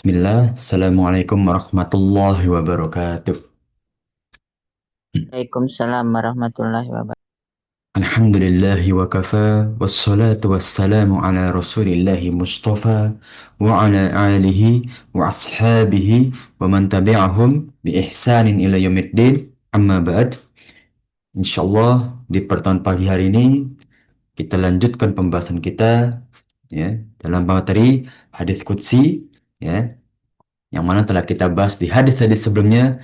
Bismillah, Assalamualaikum warahmatullahi wabarakatuh. Waalaikumsalam warahmatullahi wabarakatuh. Alhamdulillahi wa kafa, wassalatu wassalamu ala rasulillahi mustafa, wa ala alihi wa ashabihi, wa man tabi'ahum bi ihsanin ila yaumiddin, amma ba'd. Insyaallah di pertemuan pagi hari ini kita lanjutkan pembahasan kita ya dalam materi hadis qudsi ya, yang mana telah kita bahas di hadis-hadis sebelumnya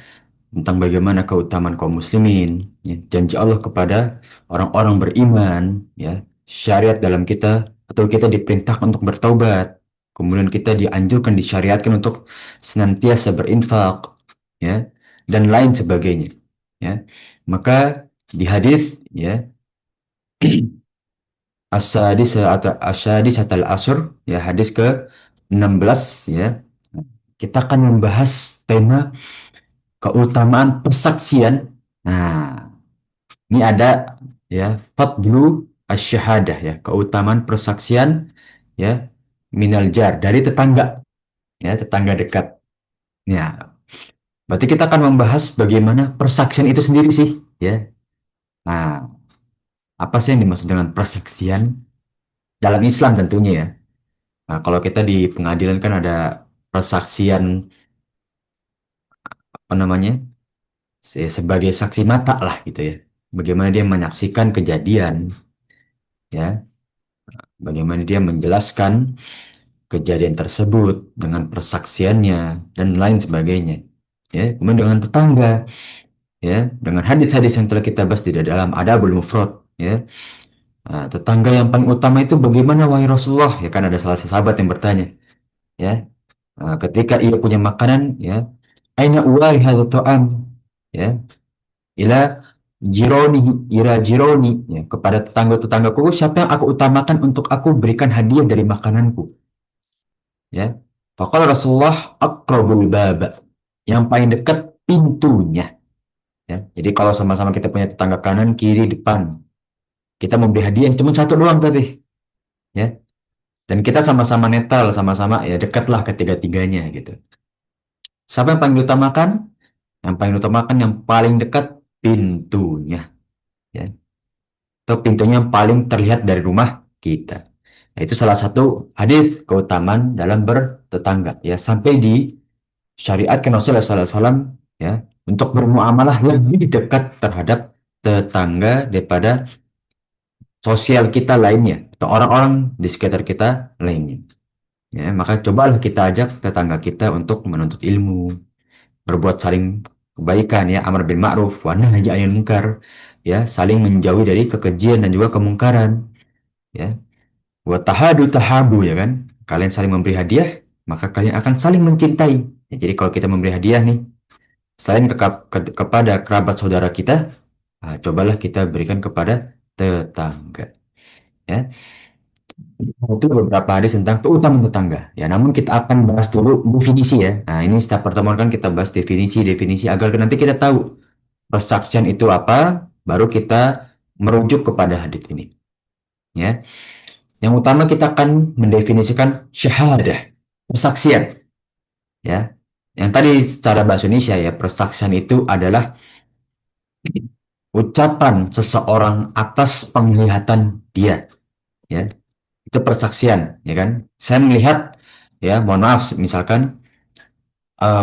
tentang bagaimana keutamaan kaum muslimin, ya, janji Allah kepada orang-orang beriman, ya, syariat dalam kita atau kita diperintahkan untuk bertaubat, kemudian kita dianjurkan disyariatkan untuk senantiasa berinfak, ya, dan lain sebagainya, ya. Maka di hadis, ya, asyadis atal asr, ya, hadis ke 16, ya, kita akan membahas tema keutamaan persaksian. Nah, ini ada ya fadlu asyahadah, ya, keutamaan persaksian, ya, minal jar, dari tetangga, ya, tetangga dekat. Ya, berarti kita akan membahas bagaimana persaksian itu sendiri sih, ya. Nah, apa sih yang dimaksud dengan persaksian dalam Islam tentunya, ya. Nah, kalau kita di pengadilan kan ada persaksian, apa namanya, sebagai saksi mata lah gitu ya. Bagaimana dia menyaksikan kejadian, ya, bagaimana dia menjelaskan kejadian tersebut dengan persaksiannya dan lain sebagainya. Ya, kemudian dengan tetangga, ya, dengan hadis-hadis yang telah kita bahas di dalam Adabul Mufrad, ya. Nah, tetangga yang paling utama itu bagaimana wahai Rasulullah? Ya kan ada salah satu sahabat yang bertanya, ya. Nah, ketika ia punya makanan, ya, aina uwari hadza ta'am, ya, ila jironi, ya, kepada tetangga-tetanggaku, siapa yang aku utamakan untuk aku berikan hadiah dari makananku, ya. Faqala Rasulullah aqrabul baba, yang paling dekat pintunya, ya. Jadi kalau sama-sama kita punya tetangga kanan, kiri, depan, kita memberi hadiah yang cuma satu doang tadi, ya. Dan kita sama-sama netral, sama-sama ya dekatlah ketiga-tiganya gitu. Siapa yang paling diutamakan? Yang paling diutamakan yang paling dekat pintunya, ya. Atau pintunya yang paling terlihat dari rumah kita. Nah, itu salah satu hadis keutamaan dalam bertetangga, ya, sampai di syariatkan Rasulullah SAW, ya, untuk bermuamalah lebih dekat terhadap tetangga daripada sosial kita lainnya atau orang-orang di sekitar kita lainnya. Ya, maka cobalah kita ajak tetangga kita untuk menuntut ilmu, berbuat saling kebaikan, ya, amar bin ma'ruf wa nahi 'anil munkar, ya, saling menjauhi dari kekejian dan juga kemungkaran, ya. Wa tahadu tahabu, ya kan? Kalian saling memberi hadiah, maka kalian akan saling mencintai. Ya, jadi kalau kita memberi hadiah nih, selain kepada kerabat saudara kita, nah, cobalah kita berikan kepada tetangga. Ya, itu beberapa hadis tentang keutamaan tetangga. Ya, namun kita akan bahas dulu definisi, ya. Nah, ini setiap pertemuan kan kita bahas definisi-definisi agar nanti kita tahu persaksian itu apa, baru kita merujuk kepada hadis ini. Ya, yang utama kita akan mendefinisikan syahadah, persaksian. Ya, yang tadi secara bahasa Indonesia, ya, persaksian itu adalah ucapan seseorang atas penglihatan dia, ya, itu persaksian, ya kan. Saya melihat, ya, mohon maaf, misalkan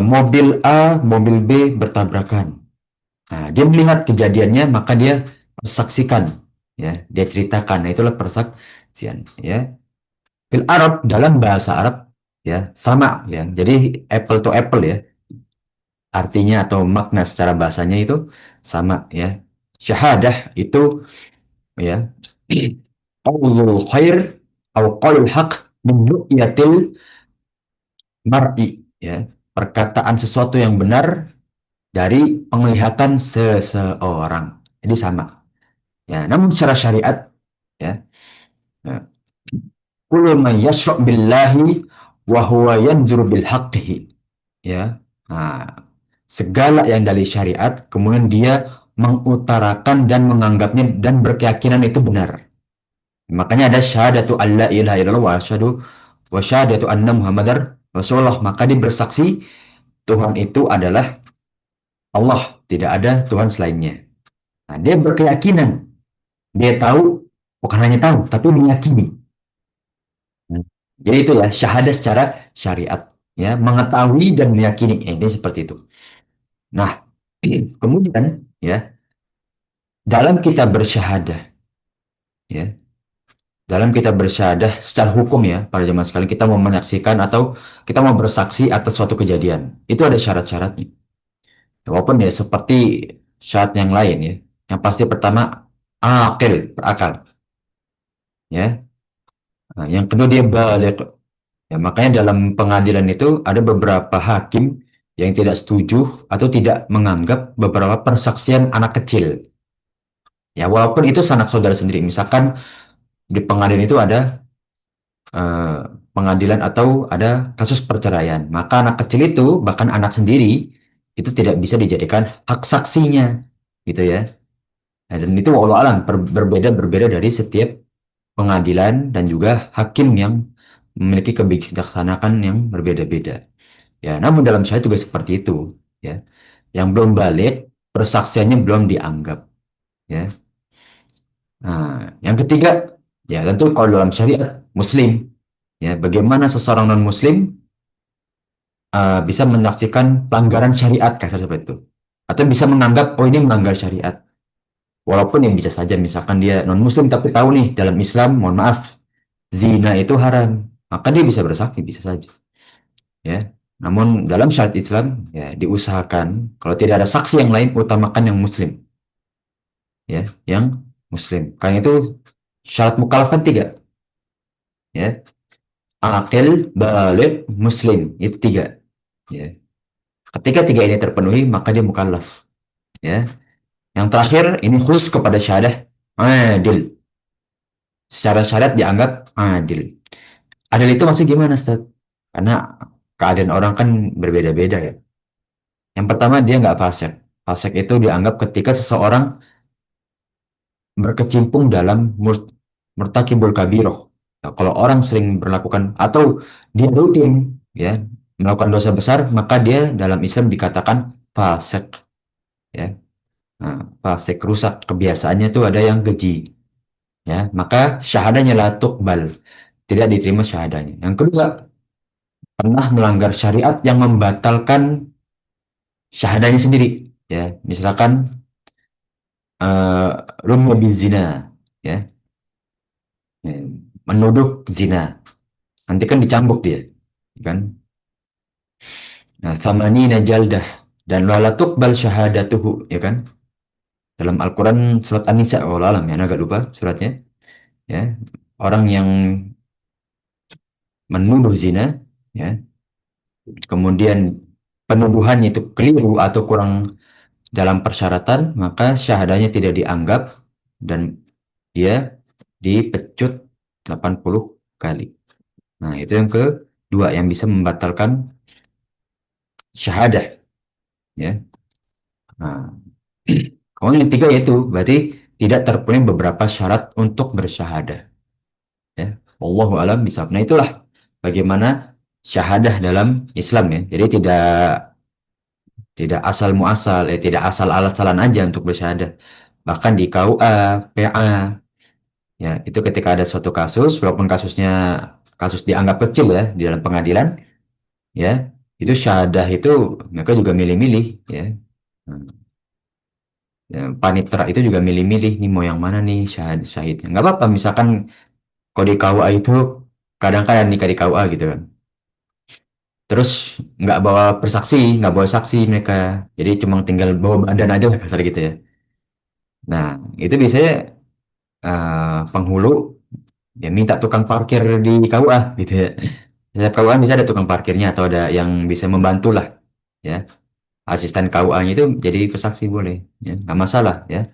mobil A mobil B bertabrakan, nah, dia melihat kejadiannya, maka dia persaksikan, ya, dia ceritakan. Nah, itulah persaksian, ya. Fil Arab, dalam bahasa Arab, ya, sama, ya, jadi apple to apple, ya, artinya atau makna secara bahasanya itu sama, ya. Syahadah itu, ya, qaulul khair atau qaulul haq min ru'yatil mar'i, ya, perkataan sesuatu yang benar dari penglihatan seseorang. Jadi sama, ya. Namun secara syariat, ya, kullu man yashra' billahi wa huwa yanzuru bil haqqihi, ya. Nah, segala yang dari syariat kemudian dia mengutarakan dan menganggapnya dan berkeyakinan itu benar. Makanya ada syahadatu alla ilaha illallah wa syahadatu anna muhammadar Rasulullah, maka dia bersaksi Tuhan itu adalah Allah, tidak ada Tuhan selainnya. Nah, dia berkeyakinan, dia tahu, bukan hanya tahu, tapi meyakini. Hmm. Jadi itu ya, syahadah secara syariat. Ya, mengetahui dan meyakini. Ini seperti itu. Nah, kemudian ya, dalam kita bersyahadah, ya, dalam kita bersyahadah secara hukum ya, pada zaman sekalian kita mau menyaksikan atau kita mau bersaksi atas suatu kejadian, itu ada syarat-syaratnya. Walaupun ya seperti syarat yang lain ya. Yang pasti pertama akil, berakal, ya. Nah, yang kedua dia balik. Ya, makanya dalam pengadilan itu ada beberapa hakim yang tidak setuju atau tidak menganggap beberapa persaksian anak kecil. Ya, walaupun itu sanak saudara sendiri. Misalkan di pengadilan itu ada eh, pengadilan atau ada kasus perceraian. Maka anak kecil itu, bahkan anak sendiri, itu tidak bisa dijadikan hak saksinya. Gitu ya. Nah, dan itu walau alam berbeda-berbeda dari setiap pengadilan dan juga hakim yang memiliki kebijaksanaan yang berbeda-beda. Ya, namun dalam syariat juga seperti itu, ya. Yang belum balik, persaksiannya belum dianggap, ya. Nah, yang ketiga, ya tentu kalau dalam syariat Muslim, ya bagaimana seseorang non Muslim bisa menyaksikan pelanggaran syariat kasar seperti itu, atau bisa menganggap oh ini melanggar syariat, walaupun yang bisa saja misalkan dia non Muslim tapi tahu nih dalam Islam, mohon maaf, zina itu haram, maka dia bisa bersaksi, bisa saja, ya. Namun dalam syariat Islam ya diusahakan kalau tidak ada saksi yang lain utamakan yang muslim, ya, yang muslim. Karena itu syarat mukallaf kan tiga, ya, akil, balik, muslim itu tiga, ya. Ketika tiga ini terpenuhi maka dia mukallaf, ya. Yang terakhir ini khusus kepada syahadah adil. Secara syariat dianggap adil. Adil itu maksudnya gimana, Ustaz? Karena keadaan orang kan berbeda-beda ya. Yang pertama dia nggak fasik. Fasik itu dianggap ketika seseorang berkecimpung dalam murtakibul kabiroh. Ya, kalau orang sering berlakukan atau dia rutin ya melakukan dosa besar, maka dia dalam Islam dikatakan fasik ya. Nah, fasik rusak kebiasaannya itu ada yang keji ya, maka syahadanya la tuqbal, tidak diterima syahadanya. Yang kedua, pernah melanggar syariat yang membatalkan syahadanya sendiri ya. Misalkan uh, rumya bizina ya. Ya, menuduh zina. Nanti kan dicambuk dia, kan? Nah, thamanina jaldah dan wala tuqbal syahadatuhu, ya kan? Dalam Al-Quran surat An-Nisa, oh alam ya, agak lupa suratnya, ya. Orang yang menuduh zina, ya, kemudian penuduhannya itu keliru atau kurang dalam persyaratan, maka syahadanya tidak dianggap dan dia dipecut 80 kali. Nah, itu yang kedua yang bisa membatalkan syahadah, ya. Nah, kemudian yang tiga yaitu berarti tidak terpenuhi beberapa syarat untuk bersyahadah. Ya, Allahu alam bisa. Nah itulah bagaimana syahadah dalam Islam ya. Jadi tidak tidak asal muasal, tidak asal asalan aja untuk bersyahadah. Bahkan di KUA, PA, ya itu ketika ada suatu kasus, walaupun kasusnya kasus dianggap kecil ya di dalam pengadilan, ya itu syahadah itu mereka juga milih-milih, ya. Hmm. Ya, panitera itu juga milih-milih nih mau yang mana nih syahidnya. Nggak apa-apa, misalkan kalau di KUA itu kadang-kadang nikah di KUA gitu kan. Terus nggak bawa persaksi, nggak bawa saksi mereka. Jadi cuma tinggal bawa badan aja lah kasar gitu ya. Nah, itu biasanya penghulu ya minta tukang parkir di KUA gitu ya. Setiap KUA bisa ada tukang parkirnya atau ada yang bisa membantu lah ya. Asisten KUA-nya itu jadi pesaksi boleh, ya nggak masalah ya.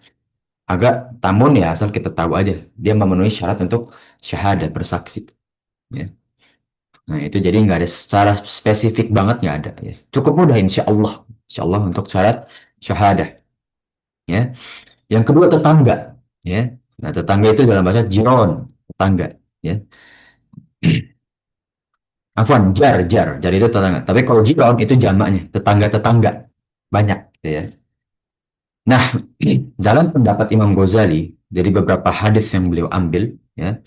Agak tamun ya asal kita tahu aja dia memenuhi syarat untuk syahadat bersaksi ya. Nah itu jadi nggak ada secara spesifik banget nggak ada ya. Cukup mudah insya Allah untuk syarat syahadah ya. Yang kedua tetangga ya. Nah tetangga itu dalam bahasa jiron, tetangga ya. Afwan, jar itu tetangga. Tapi kalau jiron itu jamaknya, tetangga-tetangga. Banyak, gitu ya. Nah, dalam pendapat Imam Ghazali, dari beberapa hadis yang beliau ambil, ya,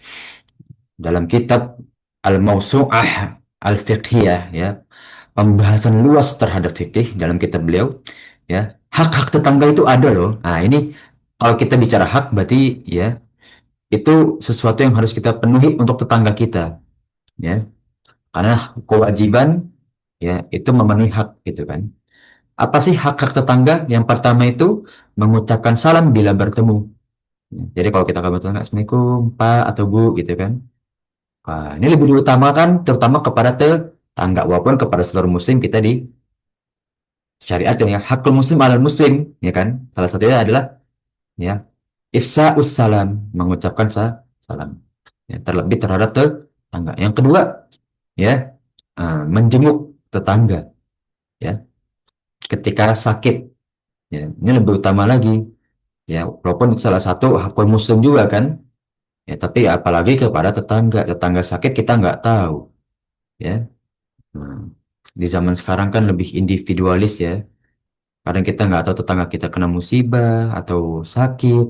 dalam kitab Al-Mawsu'ah Al-Fiqhiyah, ya, pembahasan luas terhadap fikih dalam kitab beliau, ya, hak-hak tetangga itu ada loh. Nah, ini kalau kita bicara hak, berarti, ya, itu sesuatu yang harus kita penuhi untuk tetangga kita, ya, karena kewajiban, ya, itu memenuhi hak, gitu kan. Apa sih hak-hak tetangga? Yang pertama itu mengucapkan salam bila bertemu. Jadi kalau kita kabar tetangga, Assalamualaikum Pak atau Bu gitu kan. Nah, ini lebih diutamakan terutama kepada tetangga walaupun kepada seluruh muslim kita di syariat ya hakul muslim alal muslim ya kan. Salah satunya adalah ya ifsa'us salam, mengucapkan salam. Ya, terlebih terhadap tetangga. Yang kedua ya menjenguk tetangga ya ketika sakit. Ya, ini lebih utama lagi. Ya, walaupun itu salah satu hakul muslim juga kan. Ya, tapi apalagi kepada tetangga, tetangga sakit kita nggak tahu, ya. Hmm. Di zaman sekarang kan lebih individualis ya. Kadang kita nggak tahu tetangga kita kena musibah atau sakit,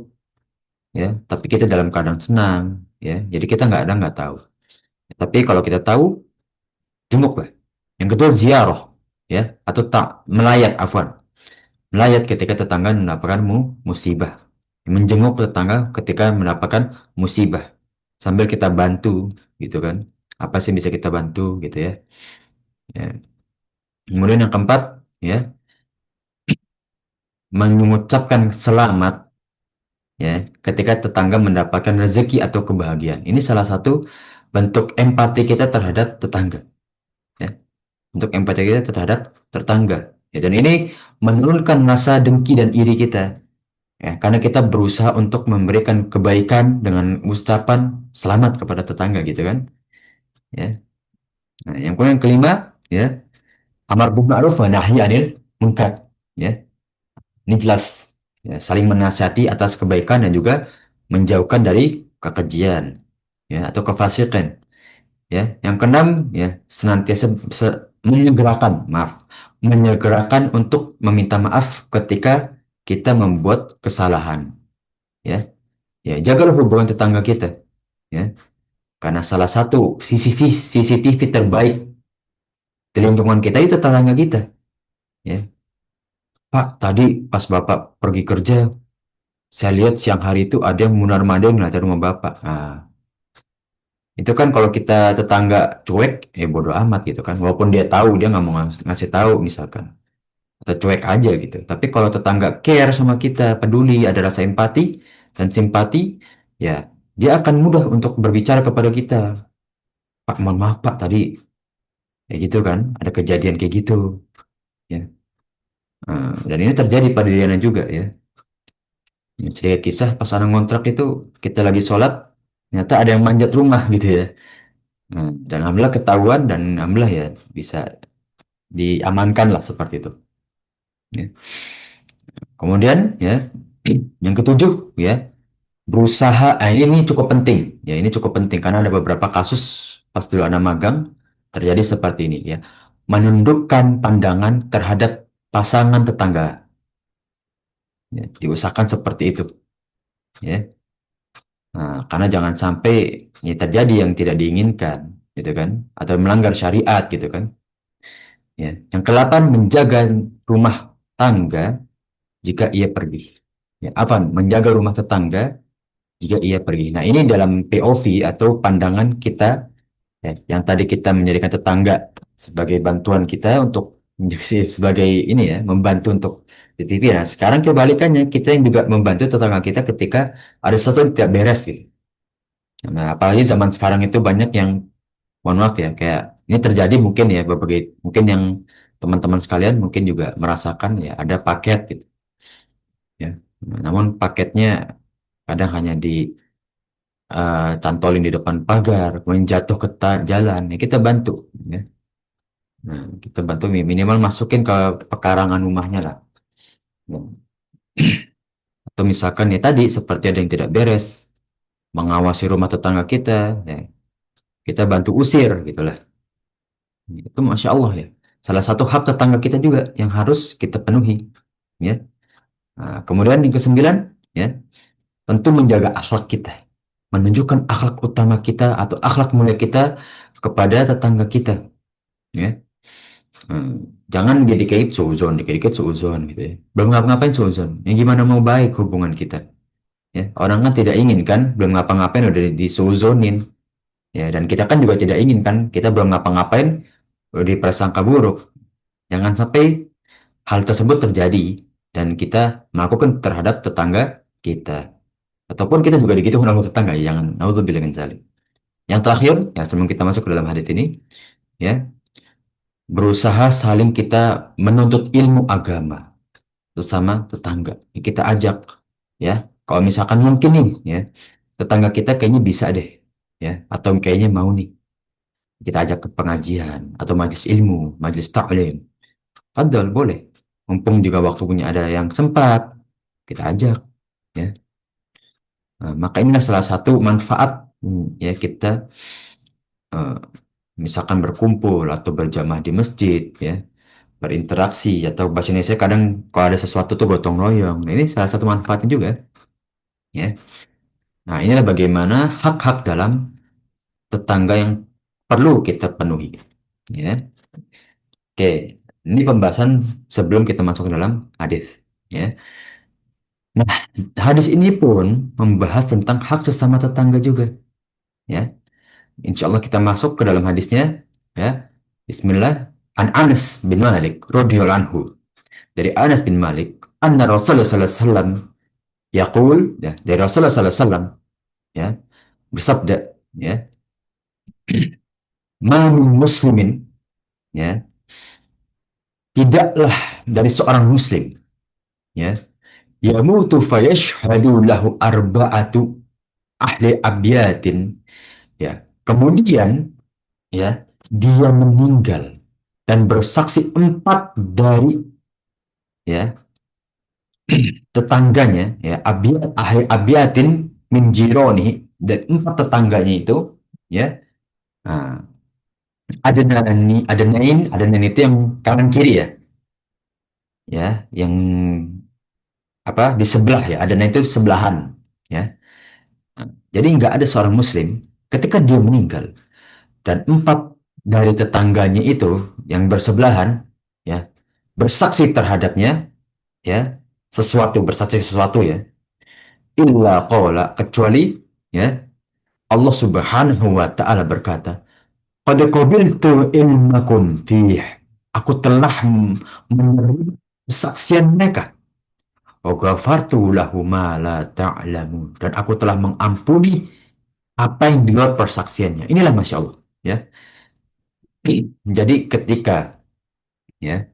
ya. Tapi kita dalam keadaan senang, ya. Jadi kita nggak tahu. Tapi kalau kita tahu, jenguk lah. Yang kedua ziarah, ya, atau tak melayat, afwan. Melayat ketika tetangga mendapatkan musibah. Menjenguk tetangga ketika mendapatkan musibah. Sambil kita bantu, gitu kan. Apa sih yang bisa kita bantu, gitu ya. Ya. Kemudian yang keempat, ya, mengucapkan selamat, ya, ketika tetangga mendapatkan rezeki atau kebahagiaan. Ini salah satu bentuk empati kita terhadap tetangga, ya. Untuk empati kita terhadap tetangga. Ya, dan ini menurunkan rasa dengki dan iri kita. Ya, karena kita berusaha untuk memberikan kebaikan dengan ucapan selamat kepada tetangga gitu kan. Ya. Nah, yang kemudian yang kelima, ya, amar bil ma'ruf wa nahi anil munkar. Ya. Ini jelas ya, saling menasihati atas kebaikan dan juga menjauhkan dari kekejian ya atau kefasikan. Ya, yang keenam ya senantiasa menyegerakan untuk meminta maaf ketika kita membuat kesalahan. Ya, ya jagalah hubungan tetangga kita. Ya, karena salah satu CCTV terbaik di lingkungan kita itu tetangga kita. Ya, Pak, tadi pas Bapak pergi kerja, saya lihat siang hari itu ada yang mundar-mandir ngeliatin rumah Bapak. Nah, itu kan kalau kita tetangga cuek, bodo amat gitu kan. Walaupun dia tahu, dia nggak mau ngasih tahu misalkan. Atau cuek aja gitu. Tapi kalau tetangga care sama kita, peduli, ada rasa empati dan simpati, ya dia akan mudah untuk berbicara kepada kita. Pak, mohon maaf Pak, tadi kayak gitu kan, ada kejadian kayak gitu. Ya. Dan ini terjadi pada Diana juga ya. Cerita kisah pas anak ngontrak itu, kita lagi sholat, ternyata ada yang manjat rumah gitu ya. Dan alhamdulillah ketahuan dan alhamdulillah ya bisa diamankan lah seperti itu. Ya. Kemudian ya yang ketujuh ya berusaha. Ini cukup penting ya ini cukup penting karena ada beberapa kasus pas dulu anak magang terjadi seperti ini ya menundukkan pandangan terhadap pasangan tetangga ya, diusahakan seperti itu ya. Nah, karena jangan sampai ini terjadi yang tidak diinginkan gitu kan atau melanggar syariat gitu kan. Ya. Yang kedelapan, menjaga rumah tangga jika ia pergi. Ya, apa? Menjaga rumah tetangga jika ia pergi. Nah, ini dalam POV atau pandangan kita, ya, yang tadi kita menjadikan tetangga sebagai bantuan kita untuk sebagai ini ya, membantu untuk CCTV. Nah, sekarang kebalikannya, kita yang juga membantu tetangga kita ketika ada sesuatu yang tidak beres gitu. Nah, apalagi zaman sekarang itu banyak yang, mohon maaf ya, kayak ini terjadi mungkin ya, berbagai, mungkin yang teman-teman sekalian mungkin juga merasakan ya, ada paket gitu ya. Namun paketnya kadang hanya cantolin di depan pagar, kemudian jatuh ke jalan, ya kita bantu ya. Nah, kita bantu minimal masukin ke pekarangan rumahnya lah. Ya. Atau misalkan ya tadi seperti ada yang tidak beres, mengawasi rumah tetangga kita, ya, kita bantu usir gitu lah. Itu Masya Allah ya. Salah satu hak tetangga kita juga yang harus kita penuhi. Ya. Nah, kemudian yang kesembilan, ya, tentu menjaga akhlak kita. Menunjukkan akhlak utama kita atau akhlak mulia kita kepada tetangga kita. Ya. Jangan dikit-dikit suuzon, dikit-dikit suuzon gitu ya. Belum ngapa-ngapain suuzon. Ya gimana mau baik hubungan kita? Ya, orang kan tidak ingin kan, belum ngapa-ngapain udah disuuzonin. Ya, dan kita kan juga tidak ingin kan, kita belum ngapa-ngapain udah diprasangka buruk. Jangan sampai hal tersebut terjadi dan kita melakukan terhadap tetangga kita. Ataupun kita juga begitu dengan tetangga, ya, jangan naudzubillah min dzalik. Yang terakhir, ya sebelum kita masuk ke dalam hadis ini, ya, berusaha saling kita menuntut ilmu agama sesama tetangga. Kita ajak, ya. Kalau misalkan mungkin nih, ya, tetangga kita kayaknya bisa deh, ya, atau kayaknya mau nih, kita ajak ke pengajian atau majelis ilmu, majelis taklim. Padahal boleh. Mumpung juga waktunya ada yang sempat, kita ajak, ya. Nah, maka inilah salah satu manfaat, ya, kita eh, misalkan berkumpul atau berjamaah di masjid, ya, berinteraksi atau bahasa Indonesia kadang kalau ada sesuatu tuh gotong royong. Nah, ini salah satu manfaatnya juga, ya. Nah, inilah bagaimana hak-hak dalam tetangga yang perlu kita penuhi, ya. Oke, ini pembahasan sebelum kita masuk ke dalam hadis, ya. Nah, hadis ini pun membahas tentang hak sesama tetangga juga, ya. Insya Allah kita masuk ke dalam hadisnya, ya. Bismillah. An Anas bin Malik radhiyallahu anhu. Dari Anas bin Malik, anna Rasulullah sallallahu alaihi wasallam yaqul, ya, dari Rasulullah sallallahu alaihi wasallam, ya, bersabda, ya, ma min muslimin, ya, tidaklah dari seorang muslim, ya, yamutu fayashhadu lahu arba'atu ahli abyatin, ya, kemudian, ya, dia meninggal dan bersaksi empat dari, ya, tetangganya, ya, ahli abiatin min jironi, dan empat tetangganya itu, ya. Nah, ada nani itu yang kanan kiri ya, ya, yang apa di sebelah ya, ada nani itu sebelahan, ya. Nah, jadi nggak ada seorang muslim ketika dia meninggal dan empat dari tetangganya itu yang bersebelahan, ya, bersaksi terhadapnya, ya, bersaksi sesuatu, ya, illa qala, kecuali, ya, Allah Subhanahu wa taala berkata, "Qad qabiltu ilmakum fih." Aku telah menerima kesaksian mereka. Wa ghafartu lahu ma la ta'lamun. Dan aku telah mengampuni apa yang di luar persaksiannya. Inilah Masya Allah. Ya. Jadi ketika, ya,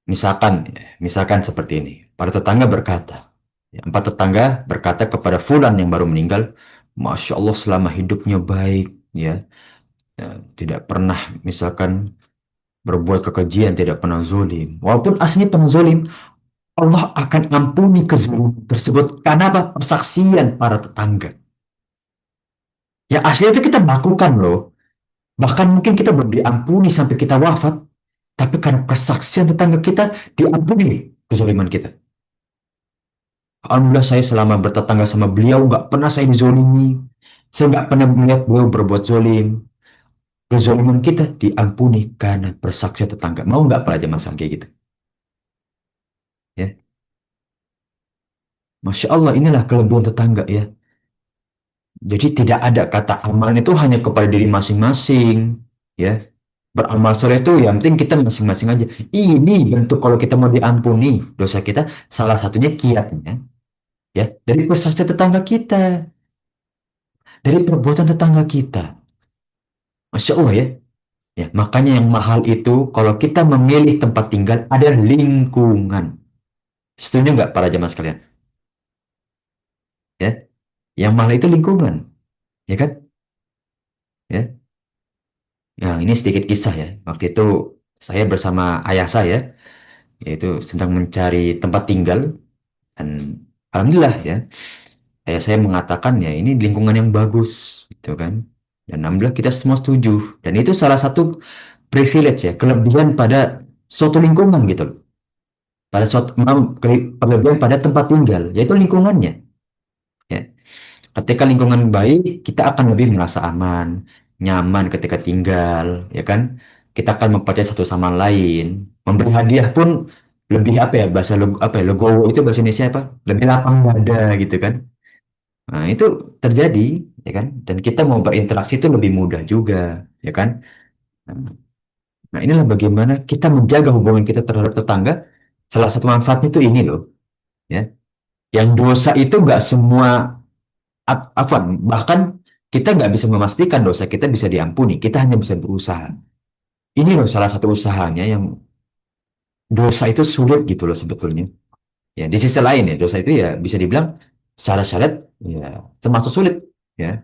misalkan seperti ini. Para tetangga berkata, ya, empat tetangga berkata kepada fulan yang baru meninggal, Masya Allah selama hidupnya baik, ya, ya, tidak pernah misalkan berbuat kekejian, tidak pernah zolim. Walaupun aslinya pernah zolim, Allah akan ampuni kezaliman tersebut karena apa? Persaksian para tetangga. Ya aslinya itu kita melakukan loh. Bahkan mungkin kita belum diampuni sampai kita wafat. Tapi karena persaksian tetangga kita, diampuni kezaliman kita. Alhamdulillah saya selama bertetangga sama beliau nggak pernah saya dizolimi. Saya nggak pernah melihat beliau berbuat zolim. Kezaliman kita diampuni karena persaksian tetangga. Mau nggak pelajar masalah kayak gitu? Ya. Masya Allah, inilah kelebihan tetangga, ya. Jadi tidak ada kata amalan itu hanya kepada diri masing-masing, ya. Beramal soleh itu yang penting kita masing-masing aja. Ini bentuk kalau kita mau diampuni dosa kita, salah satunya kiatnya, ya, dari persaksian tetangga kita, dari perbuatan tetangga kita. Masya Allah, ya. Ya, makanya yang mahal itu kalau kita memilih tempat tinggal ada lingkungan. Setuju nggak para jamaah sekalian? Ya, yang mahal itu lingkungan, ya kan? Ya. Nah, ini sedikit kisah ya. Waktu itu saya bersama ayah saya, yaitu sedang mencari tempat tinggal, dan alhamdulillah, ya, ayah saya mengatakan ya ini lingkungan yang bagus, gitu kan. Dan alhamdulillah kita semua setuju. Dan itu salah satu privilege ya, kelebihan pada suatu lingkungan gitu loh. Pada suatu kelebihan pada tempat tinggal, yaitu lingkungannya. Ya. Ketika lingkungan baik, kita akan lebih merasa aman, nyaman ketika tinggal, ya kan? Kita akan mempercayai satu sama lain. Memberi hadiah pun lebih apa ya, bahasa apa ya, legowo itu bahasa Indonesia apa? Lebih lapang dada gitu kan. Nah, itu terjadi, ya kan? Dan kita mau berinteraksi itu lebih mudah juga, ya kan? Nah, inilah bagaimana kita menjaga hubungan kita terhadap tetangga. Salah satu manfaatnya itu ini loh, ya. Yang dosa itu nggak semua afwan, bahkan kita nggak bisa memastikan dosa kita bisa diampuni. Kita hanya bisa berusaha. Ini loh salah satu usahanya yang dosa itu sulit gitu loh sebetulnya. Ya, di sisi lain ya, dosa itu ya bisa dibilang secara syariat ya termasuk sulit ya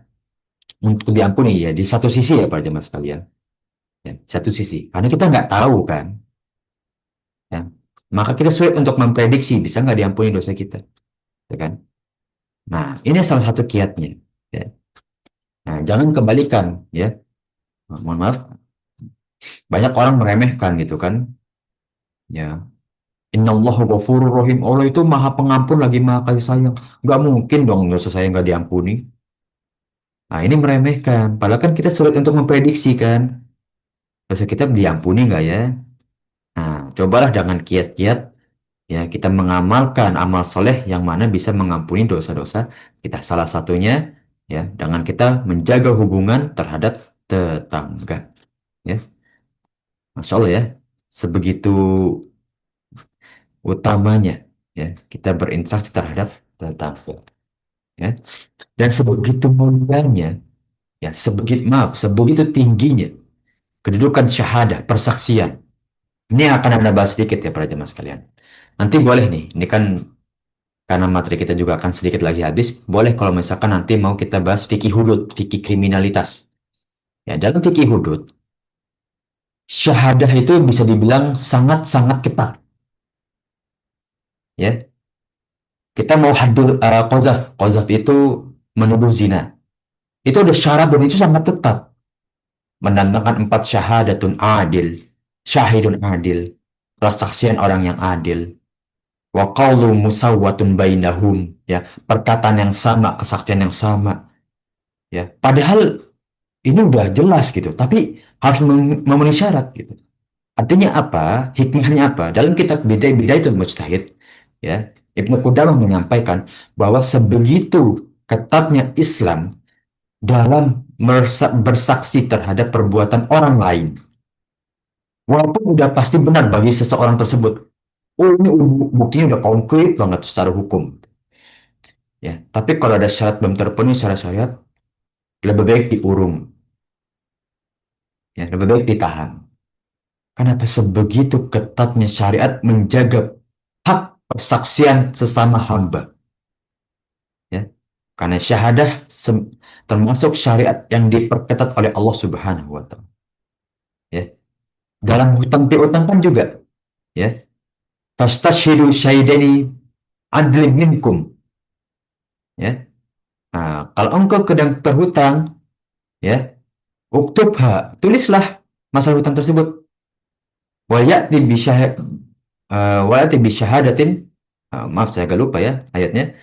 untuk diampuni ya di satu sisi ya para jemaah sekalian. Ya, satu sisi. Karena kita nggak tahu kan, ya. Maka kita sulit untuk memprediksi bisa nggak diampuni dosa kita, ya kan? Nah, ini salah satu kiatnya. Ya. Nah, jangan kembalikan, ya. Mohon maaf, banyak orang meremehkan gitu kan. Ya, Innallahu ghafurur rahim. Allah itu maha pengampun lagi maha kasih sayang. Nggak mungkin dong dosa saya nggak diampuni. Nah, ini meremehkan. Padahal kan kita sulit untuk memprediksi kan. Dosa kita diampuni nggak ya? Nah, cobalah dengan kiat-kiat ya kita mengamalkan amal soleh yang mana bisa mengampuni dosa-dosa kita. Salah satunya ya dengan kita menjaga hubungan terhadap tetangga. Ya, Masya Allah ya. Sebegitu utamanya ya kita berinteraksi terhadap tetangga. Ya. Dan sebegitu mulianya, ya sebegitu maaf, sebegitu tingginya kedudukan syahadah, persaksian. Ini akan Anda bahas sedikit ya para jemaah sekalian. Nanti boleh nih, ini kan karena materi kita juga akan sedikit lagi habis, boleh kalau misalkan nanti mau kita bahas fikih hudud, fikih kriminalitas. Ya, dalam fikih hudud, syahadah itu bisa dibilang sangat-sangat ketat. Ya, kita mau haddul qazaf, qazaf itu menuduh zina. Itu ada syarat dan itu sangat ketat. Mendatangkan empat syahadatun adil, syahidun adil, persaksian orang yang adil, wa qawlu musawwatun bainahum, ya, perkataan yang sama, kesaksian yang sama, ya. Padahal ini udah jelas gitu, tapi harus memenuhi syarat gitu. Artinya apa? Hikmahnya apa? Dalam kitab Bidayatul Mujtahid, ya, Ibnu Qudamah menyampaikan bahwa sebegitu ketatnya Islam dalam bersaksi terhadap perbuatan orang lain. Walaupun udah pasti benar bagi seseorang tersebut. Oh, ini buktinya udah konkret banget secara hukum. Ya, tapi kalau ada syarat belum terpenuhi secara syariat, lebih baik diurung. Ya, lebih baik ditahan. Kenapa sebegitu ketatnya syariat menjaga hak persaksian sesama hamba? Ya, karena syahadah termasuk syariat yang diperketat oleh Allah Subhanahu wa Ta'ala. Ya, dalam hutang piutang kan juga, ya. Fastashhidu syaidani adlin minkum. Ya. Nah, kalau engkau sedang berhutang, ya, uktubha, tulislah masalah hutang tersebut. Wayati bisyahad, wayati bisyahadatin, maaf saya agak lupa ya ayatnya.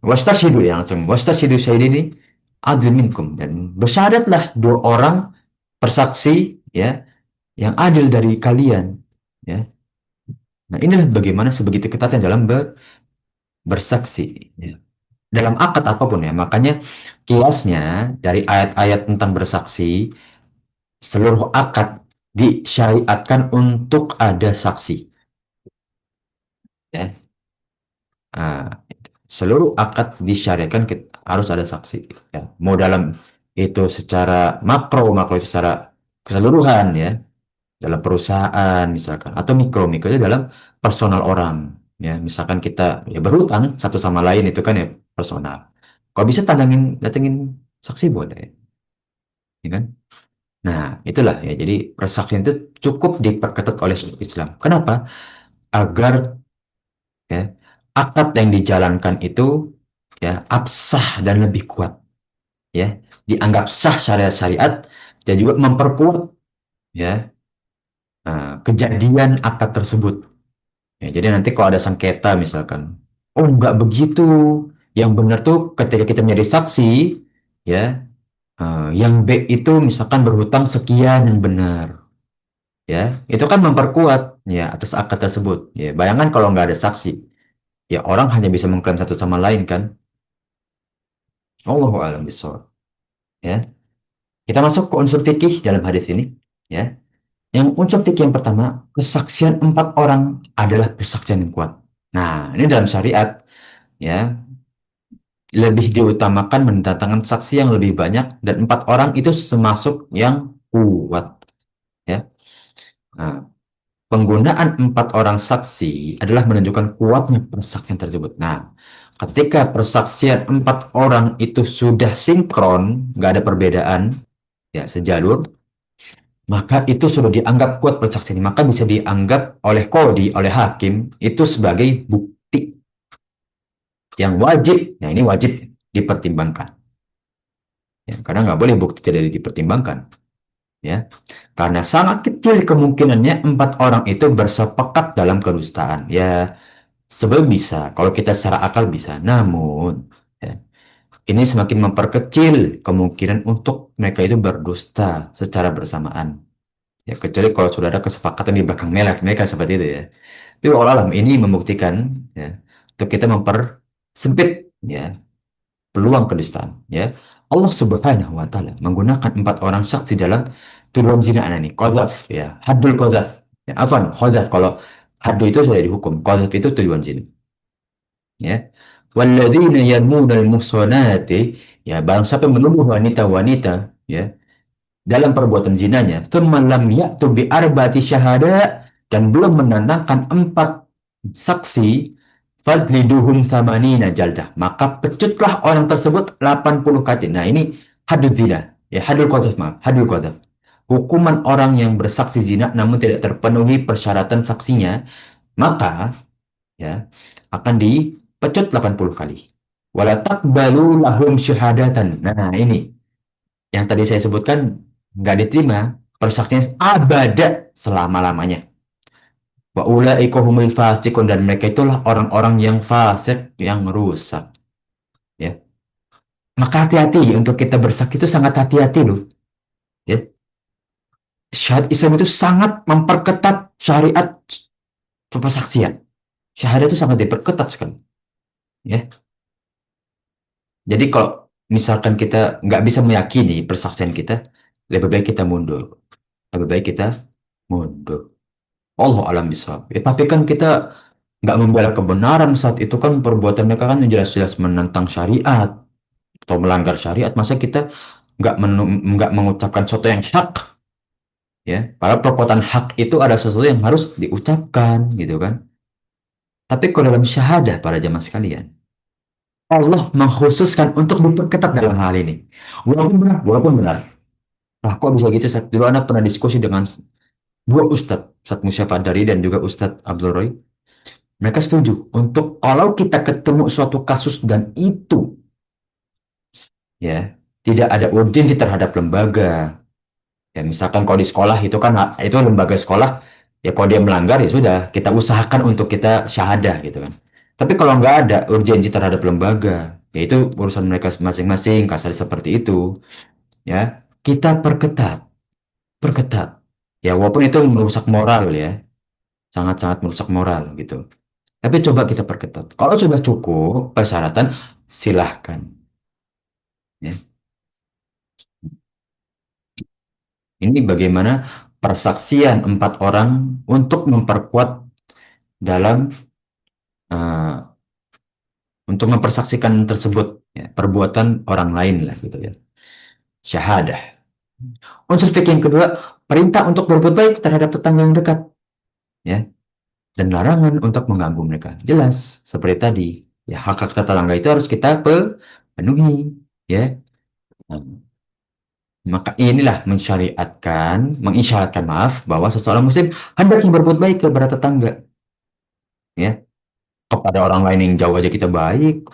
Wastashhidu ya langsung. Wastashhidu syahidini adlin minkum. Dan bersyahadatlah dua orang persaksi ya yang adil dari kalian. Ya. Nah, inilah bagaimana sebegitu ketatnya dalam bersaksi. Ya. Dalam akad apapun ya. Makanya kiasnya dari ayat-ayat tentang bersaksi, seluruh akad disyariatkan untuk ada saksi. Ya. Ah, seluruh akad disyariatkan harus ada saksi. Ya. Mau dalam itu secara makro itu secara keseluruhan ya. Dalam perusahaan misalkan. Atau mikro itu dalam personal orang. Ya, misalkan kita ya berhutang satu sama lain itu kan ya personal. Kalau bisa datengin saksi boleh, ya kan? Nah, itulah ya. Jadi persaksian itu cukup diperketat oleh syariat Islam. Kenapa? Agar ya akad yang dijalankan itu ya absah dan lebih kuat. Ya, dianggap sah syariat-syariat dan juga memperkuat ya kejadian akad tersebut. Ya, jadi nanti kalau ada sengketa misalkan, oh nggak begitu. Yang benar tuh ketika kita menjadi saksi, ya, yang B itu misalkan berhutang sekian yang benar, ya, itu kan memperkuat ya atas akad tersebut. Ya, bayangkan kalau nggak ada saksi, ya orang hanya bisa mengklaim satu sama lain kan. Allahu a'lam bishawab. Ya, kita masuk ke unsur fikih dalam hadis ini. Ya, yang unsur fikih yang pertama, kesaksian empat orang adalah kesaksian yang kuat. Nah, ini dalam syariat, ya, lebih diutamakan mendatangkan saksi yang lebih banyak dan empat orang itu termasuk yang kuat, ya. Nah, penggunaan empat orang saksi adalah menunjukkan kuatnya persaksian tersebut. Nah, ketika persaksian empat orang itu sudah sinkron, nggak ada perbedaan, ya, sejalur, maka itu sudah dianggap kuat persaksian, maka bisa dianggap oleh kodi, oleh hakim itu sebagai bukti yang wajib. Nah, ini wajib dipertimbangkan, ya, karena nggak boleh bukti tidak dipertimbangkan, ya, karena sangat kecil kemungkinannya empat orang itu bersepakat dalam kedustaan. Ya, sebab bisa, kalau kita secara akal bisa, namun, ya, ini semakin memperkecil kemungkinan untuk mereka itu berdusta secara bersamaan. Ya, kecuali kalau sudah ada kesepakatan di belakang mereka seperti itu ya. Tapi walau alam ini membuktikan, ya, untuk kita mempersempit, ya, peluang kedustaan. Ya, Allah Subhanahu Wa Taala menggunakan empat orang saksi dalam tuduhan zina anak ini. Qadzaf, ya, haddul qadzaf. Ya, afan, qadzaf kalau haddu itu sudah dihukum, qadzaf itu tuduhan zina. Ya, walladzina yarmunal muhsanati, ya, barang siapa yang menuduh wanita-wanita, ya, dalam perbuatan zinanya, thumma lam ya'tu bi arba'ati syahada, dan belum mendatangkan empat saksi, fadliduhum thamanina jaldah, maka pecutlah orang tersebut 80 kati. Nah, ini hadud zina, ya, hadul qadzaf, maaf, hadul qadzaf. Hukuman orang yang bersaksi zina namun tidak terpenuhi persyaratan saksinya, maka, ya, akan dipecut 80 kali. Wala taqbalu lahum syahadatan. Nah, ini yang tadi saya sebutkan nggak diterima persaksian abada selama-lamanya. Wa ulaika humul fasiqun, dan mereka itulah orang-orang yang fasik, yang rusak, ya. Maka hati-hati untuk kita bersaksi, itu sangat hati-hati loh, ya. Syariat Islam itu sangat memperketat syariat persaksian. Syahadat itu sangat diperketat sekali, ya. Jadi kalau misalkan kita nggak bisa meyakini persaksian kita, lebih baik kita mundur. Lebih baik kita mundur. Allah alam bisawab. Ya, tapi kan kita nggak membela kebenaran saat itu, kan perbuatan mereka kan jelas-jelas menentang syariat atau melanggar syariat. Masa kita nggak mengucapkan sesuatu yang hak, ya? Padahal perbuatan hak itu ada sesuatu yang harus diucapkan, gitu kan? Tapi kalau dalam syahadah para jamaah sekalian, Allah mengkhususkan untuk diperketat dalam hal ini. Walaupun benar, walaupun benar. Nah, kok bisa gitu? Ustaz? Dulu anak pernah diskusi dengan dua ustadz, Ustadz Musyafadari dan juga Ustadz Abdul Roy. Mereka setuju untuk kalau kita ketemu suatu kasus dan itu, ya, tidak ada urgensi terhadap lembaga. Ya, misalkan kalau di sekolah itu kan itu lembaga sekolah, ya, kalau dia melanggar ya sudah kita usahakan untuk kita syahadah gitu kan. Tapi kalau nggak ada urgensi terhadap lembaga, ya itu urusan mereka masing-masing, kasar seperti itu, ya. Kita perketat, perketat. Ya, walaupun itu merusak moral ya, sangat-sangat merusak moral gitu. Tapi coba kita perketat. Kalau sudah cukup persyaratan, silahkan. Ya. Ini bagaimana persaksian empat orang untuk memperkuat dalam eh, untuk mempersaksikan tersebut, ya, perbuatan orang lain lah gitu ya. Syahadah. Unsur fikih yang kedua, perintah untuk berbuat baik terhadap tetangga yang dekat, ya, dan larangan untuk mengganggu mereka. Jelas seperti tadi, ya, hak-hak tetangga itu harus kita penuhi, ya. Nah, maka inilah mensyariatkan, mengisyaratkan, maaf, bahwa seseorang muslim hendaknya berbuat baik kepada tetangga, ya. Kepada orang lain yang jauh aja kita baik,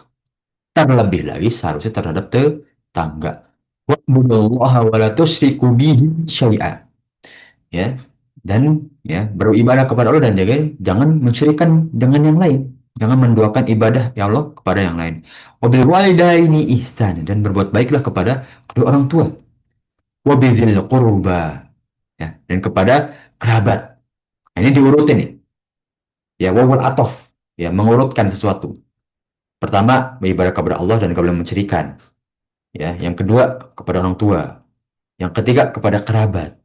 terlebih lagi seharusnya terhadap tetangga. Wa'budullaha wa la tusyriku bihi syai'a. Ya. Dan ya beribadah kepada Allah dan jangan mensyirikkan dengan yang lain. Jangan menduakan ibadah ya Allah kepada yang lain. Wabil walidaini ihsan, dan berbuat baiklah kepada kedua orang tua. Wabil qurba, ya, dan kepada kerabat. Nah, ini diurutin nih. Ya, wawul atof, ya, mengurutkan sesuatu. Pertama, beribadah kepada Allah dan kepada mensyirikan. Ya, yang kedua kepada orang tua. Yang ketiga kepada kerabat.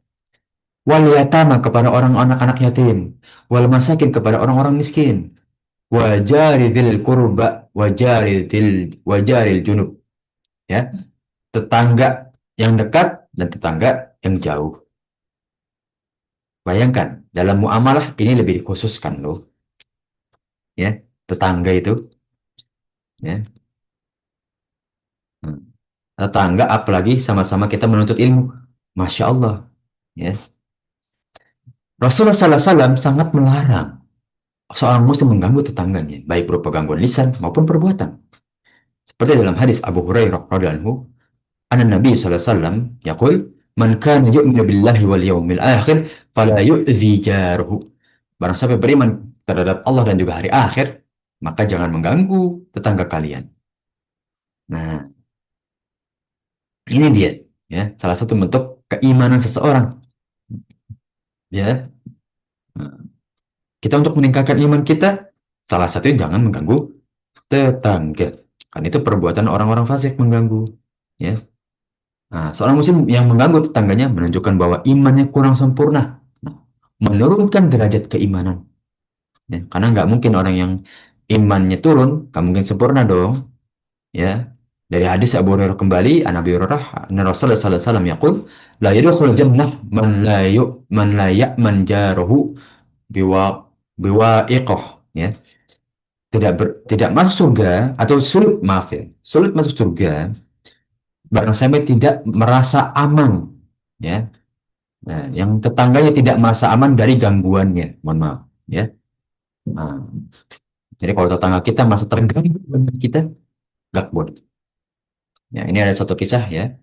Wal yatama, kepada orang anak-anak yatim. Wal masakin, kepada orang-orang miskin. Wajaridil kurba, wajaril junub. Ya, tetangga yang dekat dan tetangga yang jauh. Bayangkan, dalam muamalah ini lebih dikhususkan loh. Ya, tetangga itu. Ya. Hmm. Tetangga apalagi sama-sama kita menuntut ilmu. Masya Allah. Ya. Rasulullah SAW sangat melarang seorang muslim mengganggu tetangganya, baik berupa gangguan lisan maupun perbuatan. Seperti dalam hadis Abu Hurairah radhiyallahu anhu, anna Nabi sallallahu alaihi wasallam yaqul, "Man kana yu'minu billahi wal yawmil akhir fala yu'dhi jaruhu." Barang siapa beriman terhadap Allah dan juga hari akhir, maka jangan mengganggu tetangga kalian. Nah, ini dia, ya, salah satu bentuk keimanan seseorang, ya. Nah, kita untuk meningkatkan iman kita, salah satunya jangan mengganggu tetangga. Kan itu perbuatan orang-orang fasik mengganggu, ya. Nah, seorang muslim yang mengganggu tetangganya menunjukkan bahwa imannya kurang sempurna. Nah, menurunkan derajat keimanan. Ya, karena nggak mungkin orang yang imannya turun, nggak mungkin sempurna dong. Ya, dari hadis Abu Hurairah kembali, an Abi Hurairah, an Rasulullah sallallahu alaihi wasallam yaqul, la yadkhulul jannah man la ya'man jaruhu biwa'iqah. Ya, tidak masuk surga, atau sulit, maaf ya, sulit masuk surga barang sampai tidak merasa aman, ya. Nah, yang tetangganya tidak merasa aman dari gangguannya, mohon maaf, ya. Nah, jadi kalau tetangga kita merasa terganggu dengan kita, gak boleh. Ya, ini ada satu kisah, ya,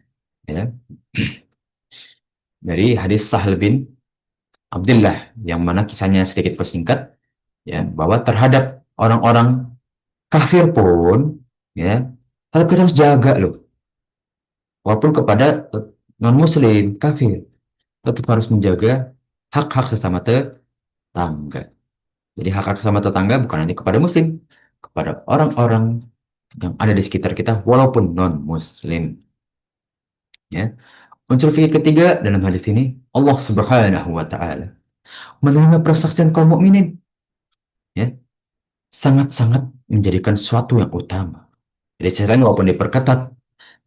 dari hadis Sahal bin Abdullah, yang mana kisahnya sedikit persingkat, ya, bahwa terhadap orang-orang kafir pun, ya, kita harus jaga loh. Walaupun kepada non-muslim kafir, tetap harus menjaga hak-hak sesama tetangga. Jadi hak-hak sesama tetangga bukan hanya kepada muslim, kepada orang-orang yang ada di sekitar kita walaupun non-muslim. Ya. Unsur fikih ketiga dalam hadis ini, Allah Subhanahu wa taala menerima persaksian kaum mukminin, ya, sangat-sangat menjadikan suatu yang utama. Jadi selain walaupun diperketat,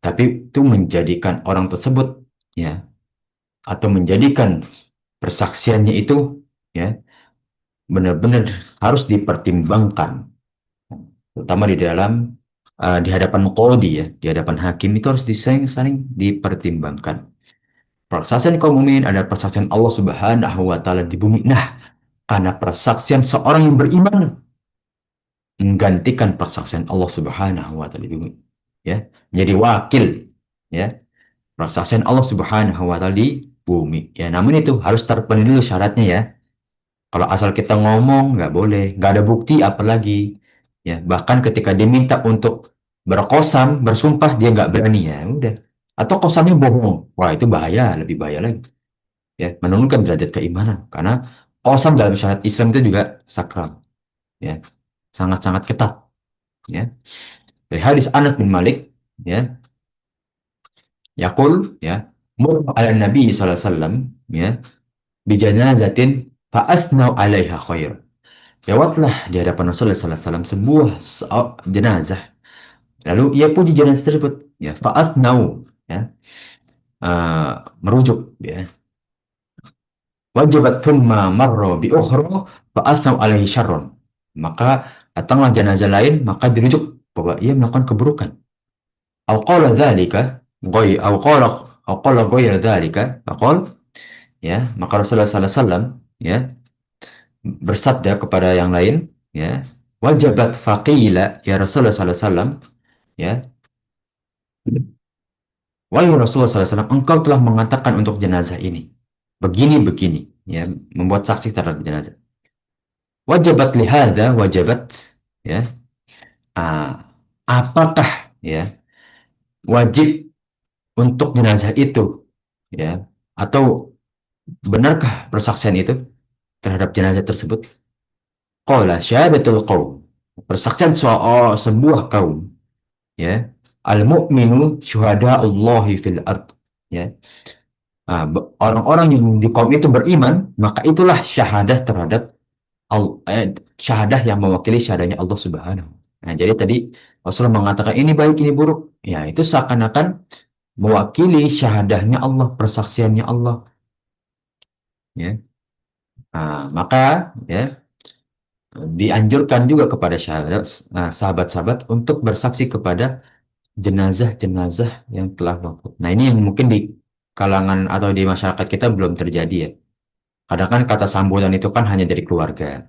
tapi itu menjadikan orang tersebut, ya, atau menjadikan persaksiannya itu, ya, benar-benar harus dipertimbangkan, terutama di dalam di hadapan qadhi, ya, di hadapan hakim itu harus saling dipertimbangkan. Persaksian kaum mukminin adalah persaksian Allah Subhanahu wa taala di bumi. Nah, karena persaksian seorang yang beriman menggantikan persaksian Allah Subhanahu wa taala di bumi. Ya, menjadi wakil, ya, persaksian Allah Subhanahu wa taala di bumi. Ya, namun itu harus terpenuhi dulu syaratnya, ya. Kalau asal kita ngomong nggak boleh, nggak ada bukti apalagi. Ya, bahkan ketika diminta untuk berkosam, bersumpah dia nggak berani, ya udah. Atau kosamnya bohong, wah itu bahaya, lebih bahaya lagi. Ya, menurunkan derajat keimanan. Karena kosam dalam syariat Islam itu juga sakral, ya, sangat-sangat ketat. Ya, dari hadis Anas bin Malik, ya, Yaqul, ya, mur ala Nabi sallallahu alaihi wasallam, ya, bijanazatin fa'athnau alaiha khair. Lewatlah di hadapan Rasulullah sallallahu alaihi wasallam sebuah jenazah. Lalu ia puji jenazah tersebut, ya, fa'athnau, ya, merujuk, ya. Wajabat thumma marra bi ukhra fa'athnau alaihi syarron. Maka datanglah jenazah lain, maka dirujuk bahwa ia melakukan keburukan. Au qala dzalika ghay au qala ghayra dzalika faqal, ya, maka Rasulullah sallallahu alaihi wasallam, ya, bersabda kepada yang lain, ya, wajabat faqila ya Rasulullah sallallahu alaihi wasallam, ya, wahai Rasulullah sallallahu alaihi wasallam, engkau telah mengatakan untuk jenazah ini begini begini. ya, membuat saksi terhadap jenazah. Wajabat lihada, wajabat, ya, apakah, ya, wajib untuk jenazah itu, ya, atau benarkah persaksian itu terhadap jenazah tersebut? Qala syahadatul qaum, persaksian sebuah kaum, ya, al-mu'minu syuhada'ullahi fil ard, ya. Orang-orang yang di kaum itu beriman, maka itulah syahadah terhadap syahadah yang mewakili syahadahnya Allah Subhanahu. Nah, jadi tadi Rasulullah mengatakan ini baik, ini buruk. Ya, itu seakan-akan mewakili syahadahnya Allah, persaksiannya Allah. Ya. Maka, ya, dianjurkan juga kepada sahabat-sahabat untuk bersaksi kepada jenazah-jenazah yang telah wafat. Nah, ini yang mungkin di kalangan atau di masyarakat kita belum terjadi ya. Kadang kan kata sambutan itu kan hanya dari keluarga.